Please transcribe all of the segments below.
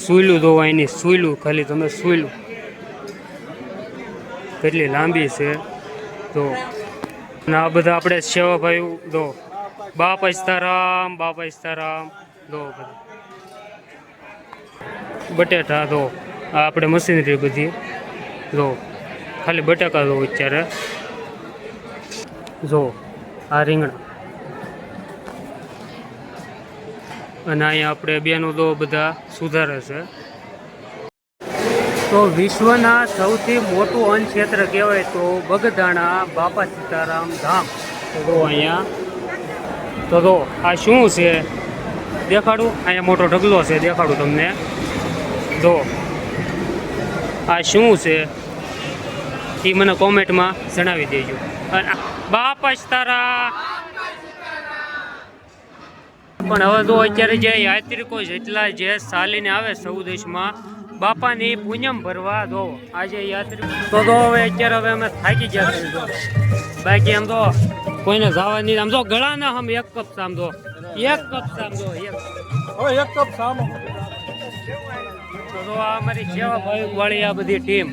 સુઈલું દો એની સુઈલું ખાલી તમે સુઈલું કેટલી લાંબી છે તો આ બધા આપણે સેવાભાઈ દો બાપા સીતારામ દો બધા બટેટા દો આ આપણે મશીનરી બધી દો ખાલી બટાકા દો અત્યારે જો આ રીંગણા અને અહીંયા આપણે બેનો દો બધા સુધારે છે તો વિશ્વના સૌથી મોટું અન્ન ક્ષેત્ર કહેવાય તો બગદાણા બાપા સીતારામ ધામ તો અહીંયા તો આ શું છે દેખાડું અહીંયા મોટો ઢગલો છે દેખાડું તમને જો આ શું છે એ મને કોમેન્ટમાં જણાવી દેજો બાપા સીતારામ પણ હવે તો અત્યારે જે યાત્રિકો જેટલા જે ચાલીને આવે સૌ દેશમાં બાપાની પૂનમ ભરવા દો આજે યાત્રિકો તો હવે અત્યારે હવે અમે થાકી ગયા છે બાકી આમ તો કોઈને જવા નહીં આમ તો ગળાના આમ એક કપ સામ દો એક કપ સામ તો આ અમારી સેવા ભાઈ વાળી આ બધી ટીમ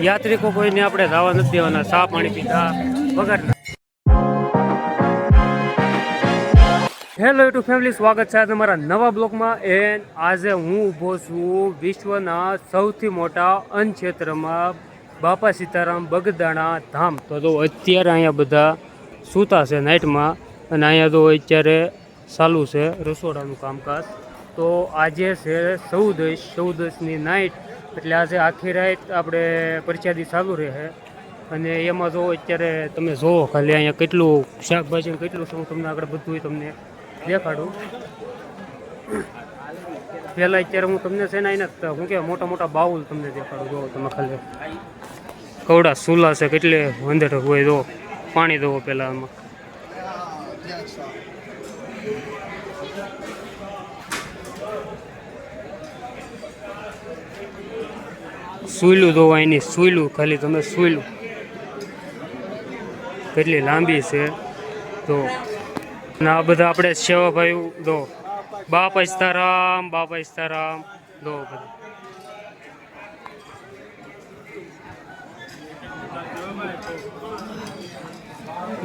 યાત્રિકો કોઈને આપણે જવા નથી દેવાના ચા પાણી પીધા વગર હેલો યુટ્યુબ ફેમિલી સ્વાગત છે આજે મારા નવા બ્લોગમાં એન્ડ આજે હું ઊભો છું વિશ્વના સૌથી મોટા અન્ન ક્ષેત્રમાં બાપા સીતારામ બગદાણા ધામ તો અત્યારે અહીંયા બધા સૂતા છે નાઇટમાં અને અહીંયા તો અત્યારે ચાલુ છે રસોડાનું કામકાજ તો આજે છે ચૌદસની નાઇટ એટલે આજે આખી રાત આપણે પ્રસાદી ચાલુ રહે અને એમાં જો અત્યારે તમે જુઓ ખાલી અહીંયા કેટલું શાકભાજી કેટલું છે હું તમને આગળ બધું તમને દેખાડું પહેલાં અત્યારે હું તમને છે ને એના હું કે મોટા મોટા બાઉલ તમને દેખાડું જો તમે ખાલી કવડા સુલા છે કેટલે વંદેટ હોય દો પાણી દો પહેલાં આમાં સુઈલું દો એની સુઈલું ખાલી તમે સુઈલું કેટલી લાંબી છે તો આ બધા આપણે સેવાભાઈ દો બાપા સીતારામ દો બધા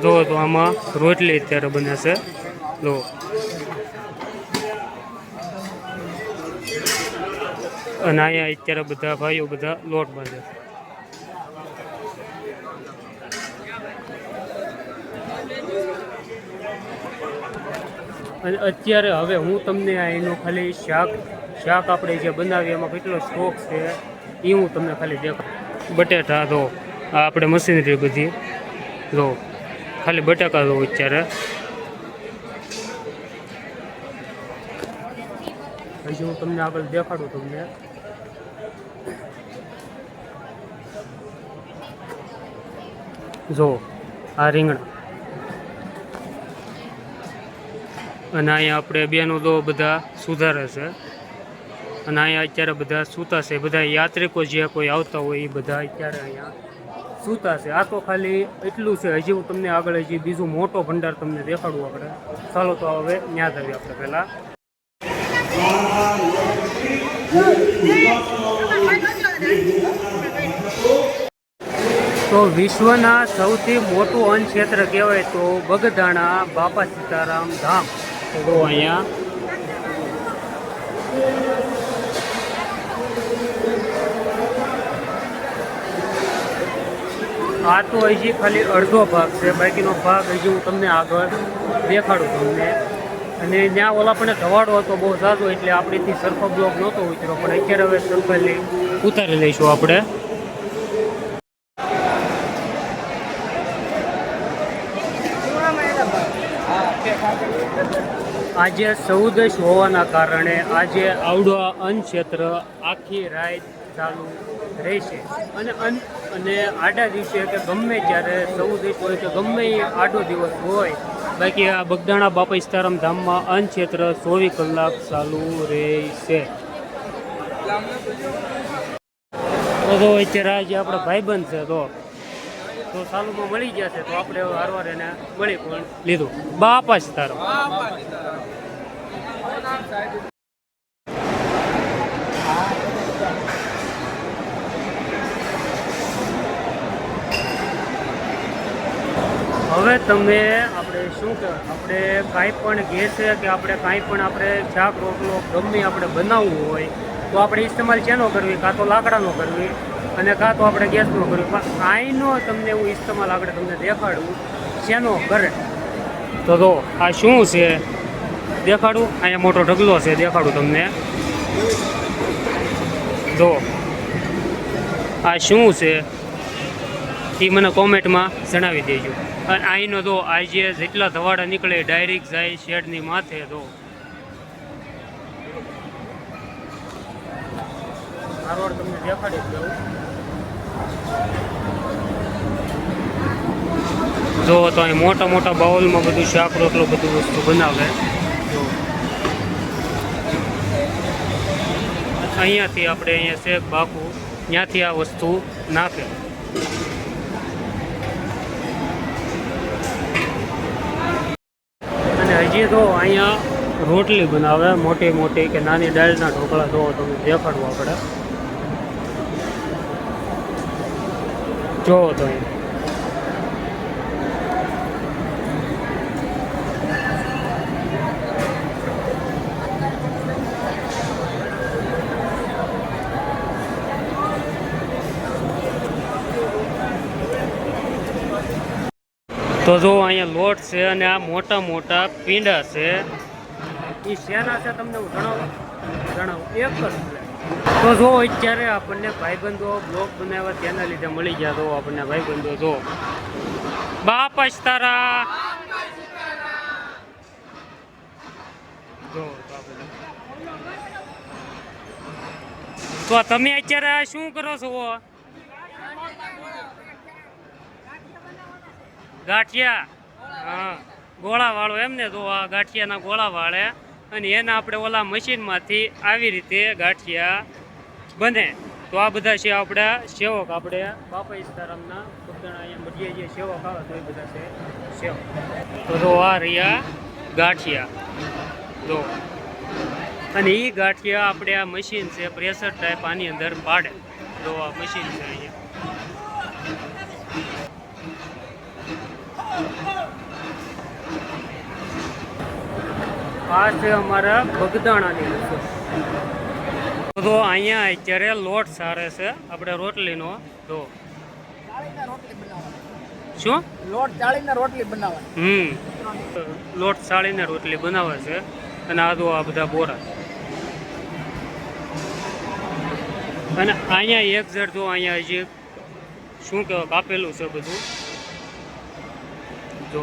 જો તો આમાં રોટલી અત્યારે બને છે જો અને અહીંયા અત્યારે બધા ભાઈઓ બધા લોટ બાંધે અને અત્યારે હવે હું તમને એનો ખાલી શાક આપણે જે બનાવીએ એમાં કેટલો સ્ટોક છે એ હું તમને ખાલી દેખાડું બટેટા દો આ આપણે મશીનરી બધી દો ખાલી બટાકા દો અત્યારે હજી હું તમને આગળ દેખાડું તમને જો આ રીંગણા અને અહીંયા આપણે બેનો તો બધા સુધારે છે અને અહીંયા અત્યારે બધા સૂતા છે બધા યાત્રિકો જે કોઈ આવતા હોય એ બધા અત્યારે અહીંયા સૂતા છે આ તો ખાલી એટલું છે હજી હું તમને આગળ હજી બીજું મોટો ભંડાર તમને દેખાડું આપણે ચાલો તો હવે ત્યાં જ આવીએ આપણે પહેલાં તો વિશ્વના સૌથી મોટું અન્ન ક્ષેત્ર કહેવાય તો બગદાણા બાપા સીતારામ ધામ તો અહીંયા આ તો હજી ખાલી અડધો ભાગ છે બાકીનો ભાગ હજી હું તમને આગળ દેખાડું તમને અને ત્યાં ઓલા પણ ધવાડો હતો બહુ ઝાઝો એટલે આપણેથી સરખો બ્લોક નહોતો ઉતર્યો પણ અત્યારે હવે સરખેલી ઉતારી લઈશું આપણે આજે 14 હોવાના કારણે આજે આવડો અન્ન ક્ષેત્ર આખી રાત ચાલુ રહેશે અને આડા દિવસે કે ગમે ત્યારે 14 હોય કે ગમે આડો દિવસ હોય બાકી આ બગદાણા બાપા સીતારામ ધામમાં અન્ન ક્ષેત્ર 24 કલાક ચાલુ રહેશે તો અત્યારે આજે આપણા ભાઈબંધ છે તો ચાલુમાં મળી ગયા છે તો આપણે હારવાર એને મળી પણ લીધું બાપા સીતારામ હવે તમે આપણે શું કહેવાય, આપણે કાંઈ પણ ગેસ કે આપણે કાંઈ પણ આપણે શાક રોટલો ગમે આપણે બનાવવું હોય તો આપણે ઇસ્તેમાલ શેનો કરવી, કાં તો લાકડાનો કરવી અને કાં તો આપણે ગેસનો કરવી. પણ આઈનો તમને એવું ઇસ્તેમાલ આપણે તમને દેખાડવું શેનો કરે. તો આ શું છે દેખાડું. અહીંયા મોટો ઢગલો છે, દેખાડું તમને. જો આ શું છે એ મને કોમેન્ટમાં જણાવી દેજો. અને અહીંનો તો આ જે જેટલા ધવાડા નીકળે ડાયરેક્ટ જાય શેડની માથે. તો મારવાડ તમને દેખાડી દઉં. જો તો અહીં મોટા મોટા બાઉલમાં બધું શાક રોટલો બધું વસ્તુ બનાવે. જો અહીંયાથી આપણે અહીંયા શેક બાપુ ત્યાંથી આ વસ્તુ નાખે. અને હજી તો અહીંયા રોટલી બનાવે મોટી મોટી કે નાની દાળના ઢોકળા. જો તમને દેખાડવું આપણે. જો તો અહીં તો જો અહીંયા લોટ છે અને આ મોટા મોટા પીંડા છે. એ શેના છે તમને હું જણાવું એક જ. તો જો અત્યારે આપણને ભાઈબંધો બ્લોગ બનાવ્યા તેના લીધે મળી ગયા. તો આપણને ભાઈબંધો જો બાપા તારા જો તો તમે અત્યારે શું કરો છો? ગાંઠિયા. હા, ગોળા વાળો એમને. તો આ ગાંઠિયાના ગોળા વાળે અને એના આપણે ઓલા મશીનમાંથી આવી રીતે ગાંઠિયા બને. તો આ બધા છે આપણા સેવક. આપણે બાપા ઈસ્તારામના બગદાણા અહીંયા મળીએ જે સેવક આવે તો એ બધા છે સેવક. તો આ રહ્યા ગાંઠિયા. જો અને એ ગાંઠિયા આપણે આ મશીન છે પ્રેશર ટાઈપ આની અંદર પાડે. તો આ મશીન છે અહીંયા. આ છે અમારા બગદાણાની રસોઈ. તો અહીંયા અત્યારે લોટ સારે છે આપણે રોટલીનો. તો શું લોટ ચાળીને રોટલી બનાવે. લોટ ચાળીને રોટલી બનાવે છે. અને આ તો આ બધા બોરા. અને અહીંયા એક જણ જો અહીંયા હજી શું કહેવાય કાપેલું છે બધું. જો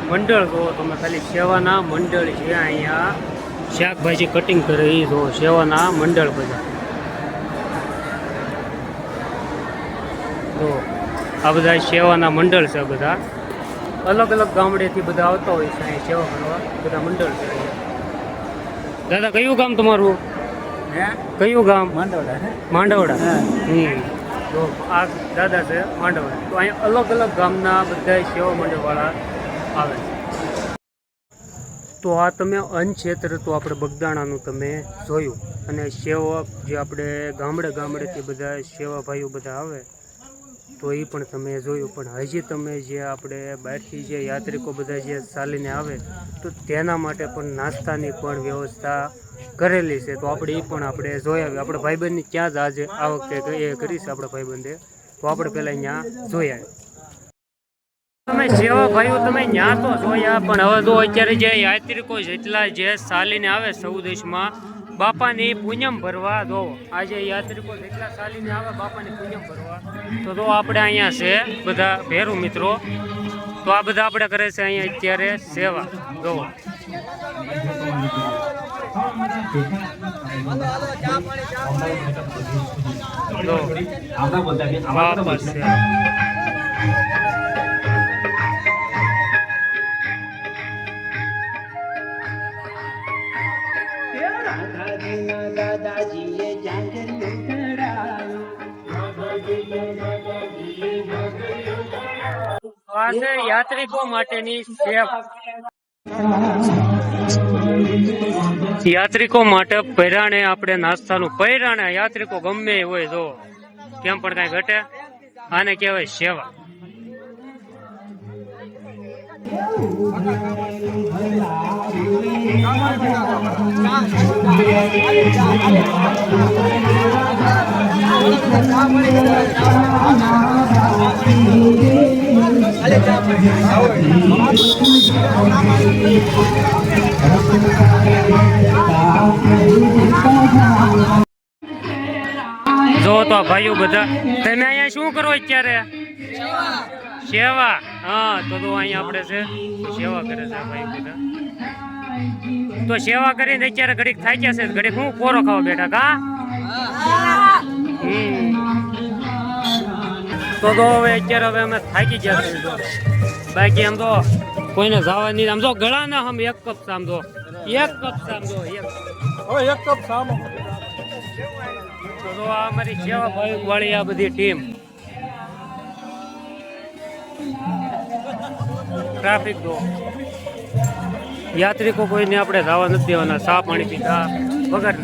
મંડળ જો તમે ખાલી સેવાના મંડળ છે અહીંયા શાકભાજી કટિંગ કરે એ જો સેવાના મંડળ બધા. તો આ બધા સેવાના મંડળ છે. બધા અલગ અલગ ગામડેથી બધા આવતા હોય છે અહીંયા સેવા કરવા. બધા મંડળ છે અહીંયા. દાદા કયું ગામ તમારું? કયું ગામ? માંડવડા. તો આ દાદા છે માંડવડા. તો અહીંયા અલગ અલગ ગામના બધા સેવા મંડળવાળા આવે છે. તો આ તમે અન્ન ક્ષેત્ર તો આપણે બગદાણાનું તમે જોયું. અને સેવક જે આપણે ગામડેથી બધા સેવા ભાઈઓ બધા આવે તો એ પણ તમે જોયું. પણ હજી તમે જે આપણે બહારથી જે યાત્રિકો બધા જે ચાલીને આવે તો તેના માટે પણ નાસ્તાની પણ વ્યવસ્થા કરેલી છે. તો આપણે એ પણ આપણે જોઈ આવ્યા. આપણે ભાઈબંધની ક્યાં જ આજે આ વખતે એ કરીશ આપણે ભાઈબંધે. તો આપણે પહેલાં અહીંયા જોઈ આવ્યા. તમે સેવા ભાઈઓ તમે ત્યાં તો જોયા. પણ હવે તો અત્યારે જે યાત્રિકો જેટલા જે ચાલીને આવે સૌદેશમાં બાપાની પૂનમ ભરવા. જો આજે યાત્રિકો જેટલા ચાલીને આવે બાપાની પૂનમ ભરવા. તો આપણે અહીંયા છે બધા ભેરું મિત્રો. તો આ બધા આપણે કરે છે અહીંયા અત્યારે સેવા. જો બાપા છે. દાદાજીએ જાંગરિયું કરાયું. આ છે યાત્રિકો માટેની સેવા. યાત્રિકો માટે પૈરાણે આપણે નાસ્તાનું પૈરાણે યાત્રિકો ગમે એ હોય તો કેમ પણ કઈ ઘટે. આને કહેવાય સેવા. જો તો ભાઈઓ બધા તમે અહીંયા શું કરો અત્યારે? સેવા. હા તો અહીંયા આપણે છે સેવા કરે છે ભાઈ બધા. તો સેવા કરીને અત્યારે ઘડીક થાક્યા છે, ઘડીક હું પોરો ખાવા બેઠા કા. તો હવે અત્યારે હવે અમે થાકી ગયા છે. બાકી આમ તો કોઈને જવાની આમ તો ગળા ના આમ એક કપ સામજો, એક કપ સામજો, એક કપ સામો. તો આ અમારી સેવા ભાઈ વાળી આ બધી ટીમ. ટ્રાફિક દો. યાત્રિકો કોઈને આપણે જવા નથી દેવાના, ચા પાણી પીધા વગર.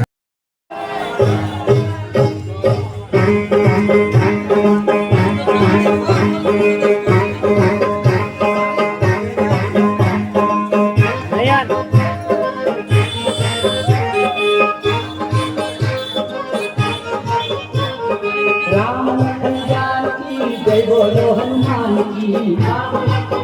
રામ જય બોલો હનુમાન કી.